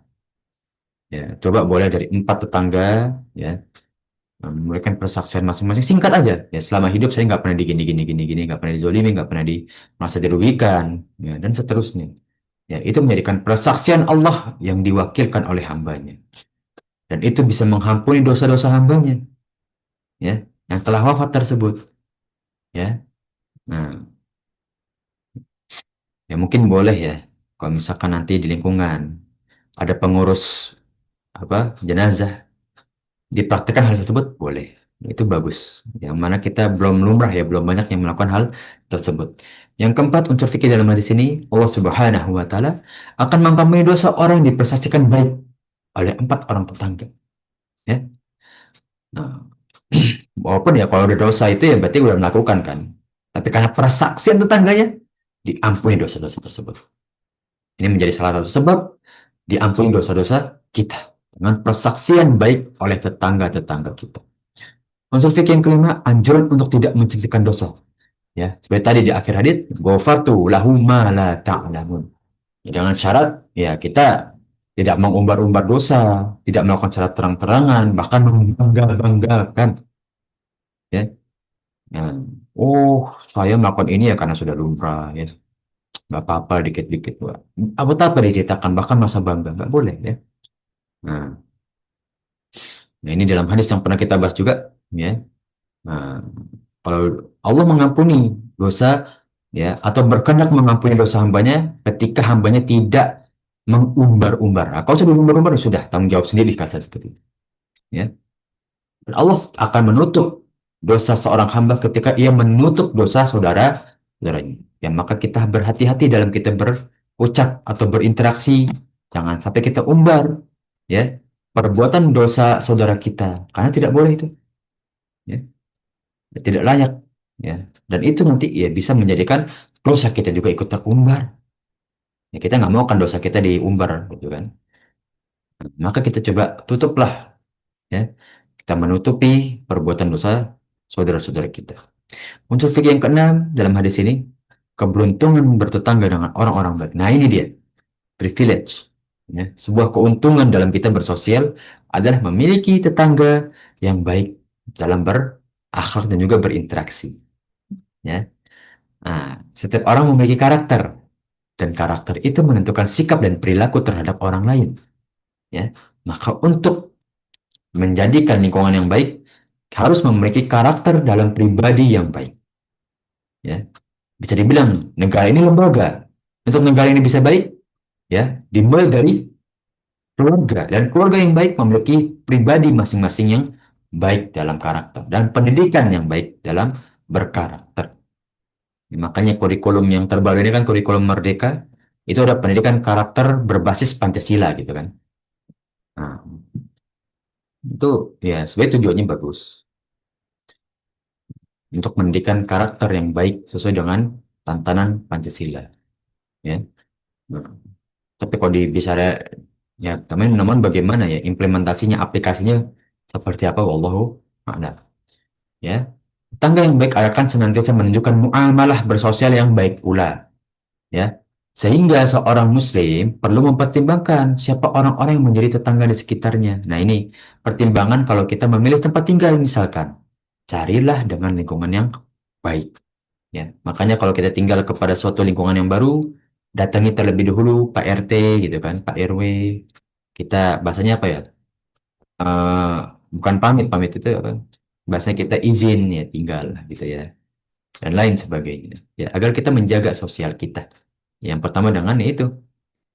Ya, coba boleh dari 4 tetangga, ya, memberikan persaksian masing-masing singkat aja. Ya, selama hidup saya nggak pernah digini gini gini gini, nggak pernah dizolimi, nggak pernah merasa dirugikan, ya, dan seterusnya. Ya, itu menjadikan persaksian Allah yang diwakilkan oleh hambanya, dan itu bisa mengampuni dosa-dosa hambanya, ya, yang telah wafat tersebut. Ya, nah, ya mungkin boleh ya, kalau misalkan nanti di lingkungan ada pengurus apa jenazah, dipraktikkan hal tersebut boleh. Itu bagus. Yang mana kita belum lumrah ya, belum banyak yang melakukan hal tersebut. Yang keempat, unsur fikih dalam hadis ini, Allah Subhanahu wa taala akan mengampuni dosa orang yang dipersaksikan baik oleh 4 orang tetangga. Ya. Nah, walaupun ya kalau ada dosa itu ya berarti udah melakukan kan. Tapi karena persaksian tetangganya, diampuni dosa-dosa tersebut. Ini menjadi salah satu sebab diampuni dosa-dosa kita dengan persaksian baik oleh tetangga-tetangga kita. Unsur fikih yang kelima, anjuran untuk tidak menceritakan dosa. Ya, seperti tadi di akhir hadis, ghafartu lahu ma la ta'lamun. Ya, dengan syarat, ya kita tidak mengumbar-umbar dosa, tidak melakukan secara terang-terangan, bahkan membangga-banggakan. Ya, ya. Oh, saya melakukan ini ya karena sudah lumrah, ya. Nggak apa-apa, dikit-dikit. Apa-apa diceritakan, bahkan masa bangga. Nggak boleh, ya. Nah, nah, ini dalam hadis yang pernah kita bahas juga, ya. Nah, kalau Allah mengampuni dosa, ya, atau berkehendak mengampuni dosa hambanya ketika hambanya tidak mengumbar-umbar. Nah, kalau sudah umbar-umbar sudah tanggung jawab sendiri kasar seperti itu. Ya. Dan Allah akan menutup dosa seorang hamba ketika ia menutup dosa saudaranya. Ya, maka kita berhati-hati dalam kita berucap atau berinteraksi. Jangan sampai kita umbar, ya, perbuatan dosa saudara kita, karena tidak boleh itu. Ya. Tidak layak, ya, dan itu nanti ya bisa menjadikan dosa kita juga ikut terumbar, ya, kita nggak mau kan dosa kita diumbar gitu kan. Maka kita coba tutuplah, ya, kita menutupi perbuatan dosa saudara-saudara kita. Unsur fikih yang keenam dalam hadis ini, keberuntungan bertetangga dengan orang-orang baik. Nah, ini dia privilege, ya, sebuah keuntungan dalam kita bersosial adalah memiliki tetangga yang baik dalam berakhlak dan juga berinteraksi, ya. Nah, setiap orang memiliki karakter, dan karakter itu menentukan sikap dan perilaku terhadap orang lain. Ya, maka untuk menjadikan lingkungan yang baik harus memiliki karakter dalam pribadi yang baik. Ya, bisa dibilang negara ini lembaga. Untuk negara ini bisa baik, ya, dimulai dari keluarga, dan keluarga yang baik memiliki pribadi masing-masing yang baik dalam karakter dan pendidikan yang baik dalam berkarakter. Makanya kurikulum yang terbaru ini kan kurikulum Merdeka, itu ada pendidikan karakter berbasis Pancasila gitu kan. Nah, itu ya sebenarnya tujuannya bagus untuk mendidikan karakter yang baik sesuai dengan tantangan Pancasila. Ya. Nah, tapi kalau bicara ya teman-teman bagaimana ya implementasinya, aplikasinya seperti apa? Wallahu a'lam. Ya. Tangga yang baik akan senantiasa menunjukkan muamalah bersosial yang baik pula. Ya, sehingga seorang muslim perlu mempertimbangkan siapa orang-orang yang menjadi tetangga di sekitarnya. Nah, ini pertimbangan kalau kita memilih tempat tinggal misalkan. Carilah dengan lingkungan yang baik, ya. Makanya kalau kita tinggal kepada suatu lingkungan yang baru, datangi terlebih dahulu Pak RT gitu kan, Pak RW. Kita bahasanya apa ya? Eh, bukan pamit, pamit itu apa? Bahasanya kita izin ya tinggal gitu ya, dan lain sebagainya. Ya, agar kita menjaga sosial kita. Yang pertama dengan itu,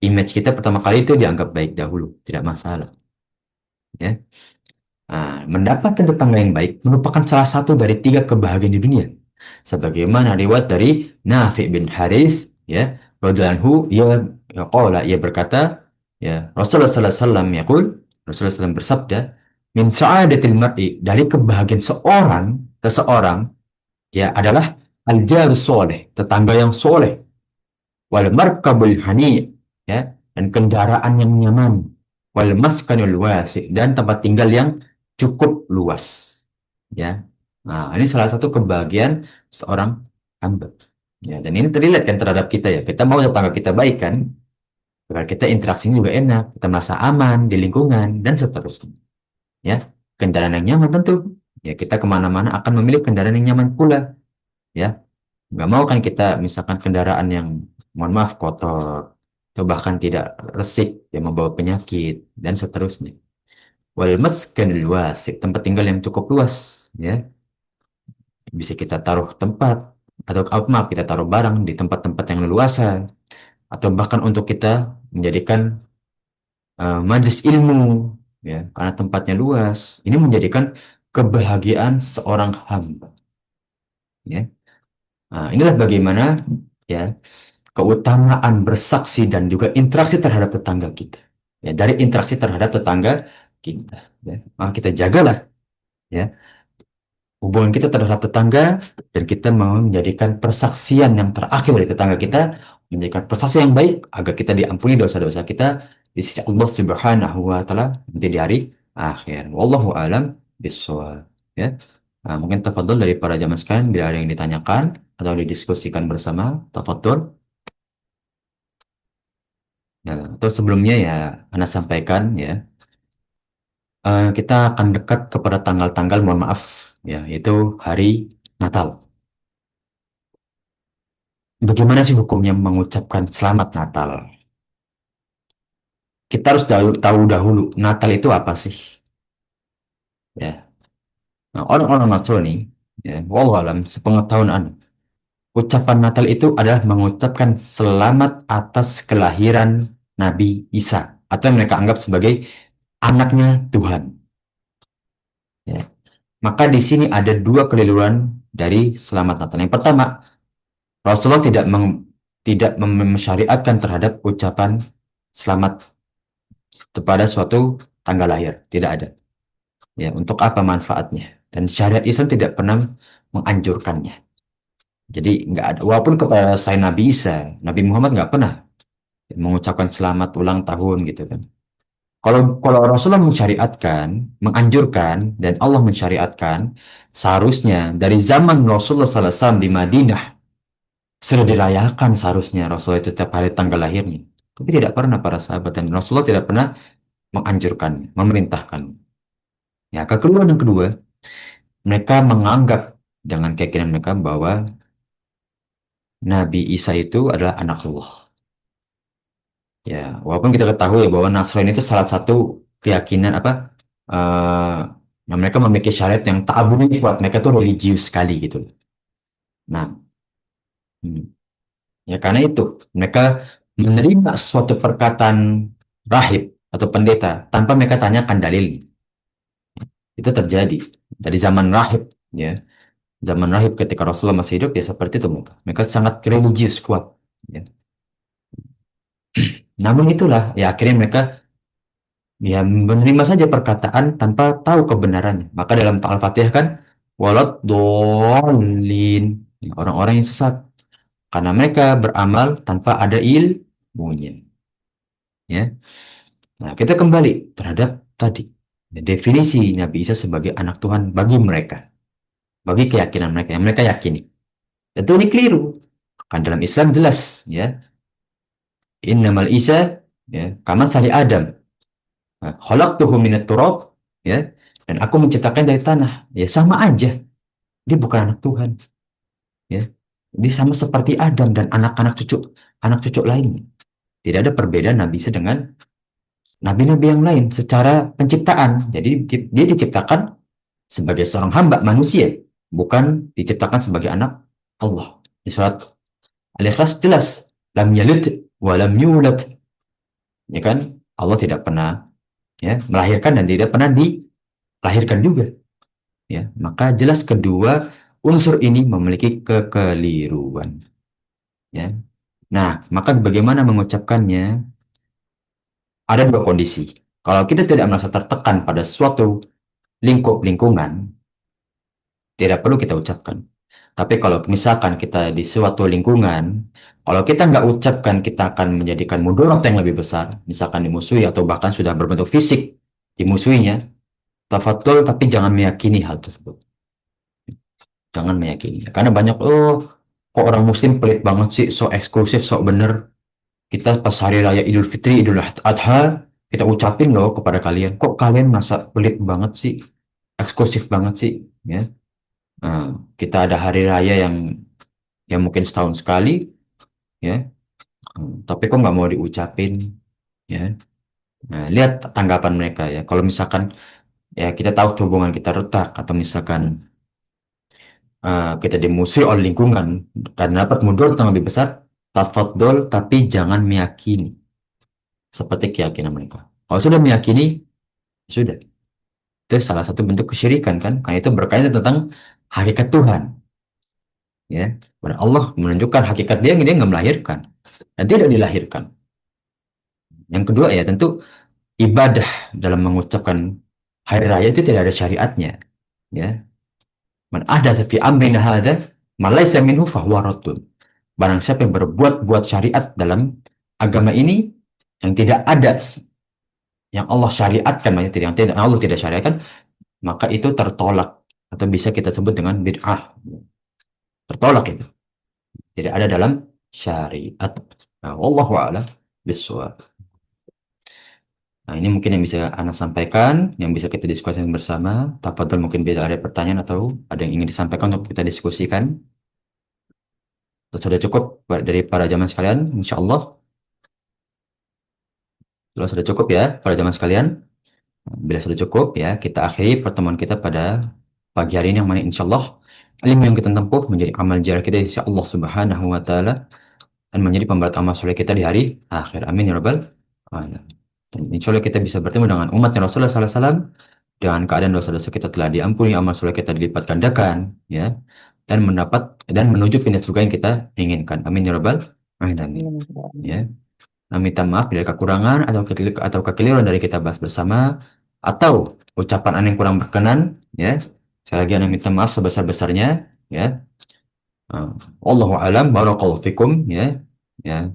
image kita pertama kali itu dianggap baik dahulu, tidak masalah. Ya. Nah, mendapatkan tetangga yang baik merupakan salah satu dari tiga kebahagiaan di dunia. Sebagaimana riwayat dari Nafi bin Harith, ya, radhiyallahu anhu, ia berkata, ya, Rasulullah sallallahu alaihi wasallam yaqul, Rasulullah SAW bersabda, min sa'adatil mar'i, dari kebahagiaan seseorang, ya, adalah al-jarus soleh, tetangga yang soleh, wal markabul hani, ya, dan kendaraan yang nyaman, wal maskanul wasi, dan tempat tinggal yang cukup luas, ya. Nah, ini salah satu kebahagiaan seorang hamba, ya, dan ini terlihat kan terhadap kita, ya, kita mau tetangga kita baik kan, agar kita interaksinya juga enak, kita merasa aman di lingkungan dan seterusnya, ya. Kendaraan yang nyaman tentu, ya, kita kemana-mana akan memilih kendaraan yang nyaman pula, ya. Nggak mau kan kita misalkan kendaraan yang mohon maaf kotor atau bahkan tidak resik yang membawa penyakit dan seterusnya. Wal maskanul wasi', tempat tinggal yang cukup luas, ya. Bisa kita taruh tempat atau maaf kita taruh barang di tempat-tempat yang leluasa, atau bahkan untuk kita menjadikan majelis ilmu, ya, karena tempatnya luas. Ini menjadikan kebahagiaan seorang hamba, ya. Nah, inilah bagaimana, ya, keutamaan bersaksi dan juga interaksi terhadap tetangga kita. Ya, dari interaksi terhadap tetangga kita, ya, maka kita jagalah, ya, hubungan kita terhadap tetangga, dan kita mau menjadikan persaksian yang terakhir dari tetangga kita menjadikan persaksi yang baik agar kita diampuni dosa-dosa kita di sisi Allah Subhanahu wa taala nanti di hari akhir. Wallahu alam bishawab. Ya. Nah, mungkin tafadhol dari para jamaah sekalian bila ada yang ditanyakan atau didiskusikan bersama, tafadhol. Ya, atau sebelumnya ya, Anda sampaikan ya, kita akan dekat kepada tanggal-tanggal, mohon maaf, ya, yaitu hari Natal. Bagaimana sih hukumnya mengucapkan Selamat Natal? Kita harus tahu dahulu Natal itu apa sih? Ya, nah, orang-orang Nasrani, ya, wallahu alam, sepengetahuan Anda, ucapan Natal itu adalah mengucapkan selamat atas kelahiran Nabi Isa, atau yang mereka anggap sebagai anaknya Tuhan. Ya. Maka di sini ada dua keliruan dari selamat Natal. Yang pertama, Rasulullah tidak mensyariatkan terhadap ucapan selamat kepada suatu tanggal lahir. Tidak ada. Ya, untuk apa manfaatnya? Dan syariat Islam tidak pernah menganjurkannya. Jadi nggak ada. Walaupun kepada saya Nabi Isa, Nabi Muhammad nggak pernah mengucapkan selamat ulang tahun gitu kan. Kalau Rasulullah mensyariatkan, menganjurkan, dan Allah mensyariatkan, seharusnya dari zaman Rasulullah SAW di Madinah sudah dirayakan seharusnya Rasulullah itu setiap hari tanggal lahirnya. Tapi tidak pernah para sahabat dan Rasulullah tidak pernah menganjurkan, memerintahkan. Ya, kekeluhan yang kedua, mereka menganggap dengan keyakinan mereka bahwa Nabi Isa itu adalah anak Allah. Ya, walaupun kita ketahui bahwa Nasrani itu salah satu keyakinan apa? eh mereka memiliki syariat yang ta'abuni kuat. Mereka tuh religius sekali gitu. Nah, hmm, ya karena itu mereka menerima suatu perkataan rahib atau pendeta tanpa mereka tanyakan dalil. Itu terjadi dari zaman rahib, ya. Zaman rahib ketika Rasulullah masih hidup ya seperti itu mereka. Mereka sangat religius kuat, ya. Namun itulah ya akhirnya mereka ya menerima saja perkataan tanpa tahu kebenarannya. Maka dalam Al-Fatihah kan walat dolin, ya, orang-orang yang sesat karena mereka beramal tanpa ada ilmunya, ya. Nah, kita kembali terhadap tadi, ya, definisi Nabi Isa sebagai anak Tuhan bagi mereka, bagi keyakinan mereka yang mereka yakini. Tentu ini keliru. Kan dalam Islam jelas, ya, innamal Isa, ya, kama sali Adam. Khalaqtuhu minat turab, ya, dan aku menciptakan dari tanah. Ya sama aja. Dia bukan anak Tuhan, ya. Dia sama seperti Adam dan anak cucu lainnya. Tidak ada perbedaan Nabi Isa dengan nabi-nabi yang lain secara penciptaan. Jadi dia diciptakan sebagai seorang hamba manusia, bukan diciptakan sebagai anak Allah. Di surat Al-Ikhlas jelas, lam yalid wa lam yulad. Ya kan? Allah tidak pernah ya melahirkan dan tidak pernah dilahirkan juga. Ya, maka jelas kedua unsur ini memiliki kekeliruan. Ya. Nah, maka bagaimana mengucapkannya? Ada dua kondisi. Kalau kita tidak merasa tertekan pada suatu lingkungan, tidak perlu kita ucapkan. Tapi kalau misalkan kita di suatu lingkungan, kalau kita nggak ucapkan, kita akan menjadikan mudarat yang lebih besar, misalkan dimusuhi atau bahkan sudah berbentuk fisik dimusuhinya, tafadhol tapi jangan meyakini hal tersebut. Jangan meyakini. Karena banyak, oh, kok orang muslim pelit banget sih, so eksklusif, so bener. Kita pas hari raya Idul Fitri, Idul Adha, kita ucapin loh kepada kalian. Kok kalian masa pelit banget sih, eksklusif banget sih, ya. Nah, kita ada hari raya yang mungkin setahun sekali, ya. Tapi kok nggak mau diucapin, ya. Nah, lihat tanggapan mereka ya. Kalau misalkan ya kita tahu tuh hubungan kita retak atau misalkan kita dimusuhi oleh lingkungan dan dapat mudarat yang lebih besar, tafadhol tapi jangan meyakini seperti keyakinan mereka. Kalau sudah meyakini, sudah. Itu salah satu bentuk kesyirikan kan? Karena itu berkaitan tentang hakikat Tuhan. Ya, karena Allah menunjukkan hakikat dia nggak melahirkan dan tidak dilahirkan. Yang kedua ya tentu ibadah dalam mengucapkan hari raya itu tidak ada syariatnya. Ya, man ada fi amrina hadza ma laysa minhu fahuwa raddun. Barang siapa yang berbuat syariat dalam agama ini yang tidak ada, yang Allah syariatkan, maksudnya yang tidak Allah tidak syariatkan, maka itu tertolak atau bisa kita sebut dengan bid'ah. Tertolak itu. Tidak ada dalam syariat. Nah, wallahu a'lam bishawab. Nah, ini mungkin yang bisa Anda sampaikan, yang bisa kita diskusikan bersama. Tafadhol mungkin bila ada pertanyaan atau ada yang ingin disampaikan untuk kita diskusikan. Atau sudah cukup dari para jamaah sekalian, insya Allah. Kalau sudah cukup ya, para jamaah sekalian. Bila sudah cukup ya, kita akhiri pertemuan kita pada pagi hari ini yang mana insya Allah ilmu yang kita tempuh menjadi amal jarah kita insya Allah Subhanahu wa taala dan menjadi pemberat amal soleh kita di hari akhir. Amin ya rabbal alamin. Dan insya Allah kita bisa bertemu dengan umat Rasulullah sallallahu alaihi wasallam dengan keadaan dosa-dosa kita telah diampuni, amal soleh kita dilipat gandakan, ya, dan mendapat dan menuju pindah surga yang kita inginkan. Amin ya rabbal alamin. Ya. Nah, minta maaf bila kekurangan atau kekeliruan dari kita bahas bersama atau ucapan aneh yang kurang berkenan, ya. Sekali lagi Anda minta maaf sebesar-besarnya, ya. Allahu alam, barakallahu fikum, ya. Ya.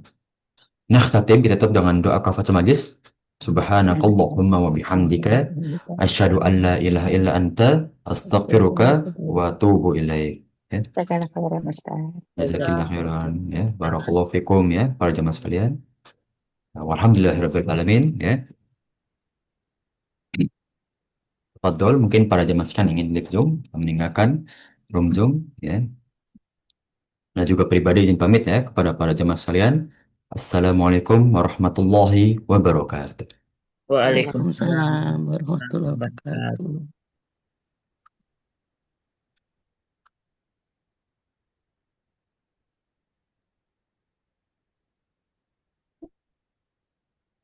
Nakhtatim kita tutup dengan doa kafaratul majlis. Subhanakallahumma wa bihamdika asyhadu an la ilaha illa anta astaghfiruka wa atubu ilaik. Ya. Segala khairan Ustaz. Jazakillah khairan, ya. Barakallahu fikum, ya, para jamaah sekalian. Walhamdulillahirabbil alamin, ya. Fadol, mungkin para jemaah sekalian ingin live Zoom, meninggalkan room Zoom, ya. Nah juga pribadi izin pamit ya kepada para jemaah sekalian. Assalamualaikum warahmatullahi wabarakatuh. Waalaikumsalam Waalaikumsalam warahmatullahi warahmatullahi wabarakatuh. wabarakatuh.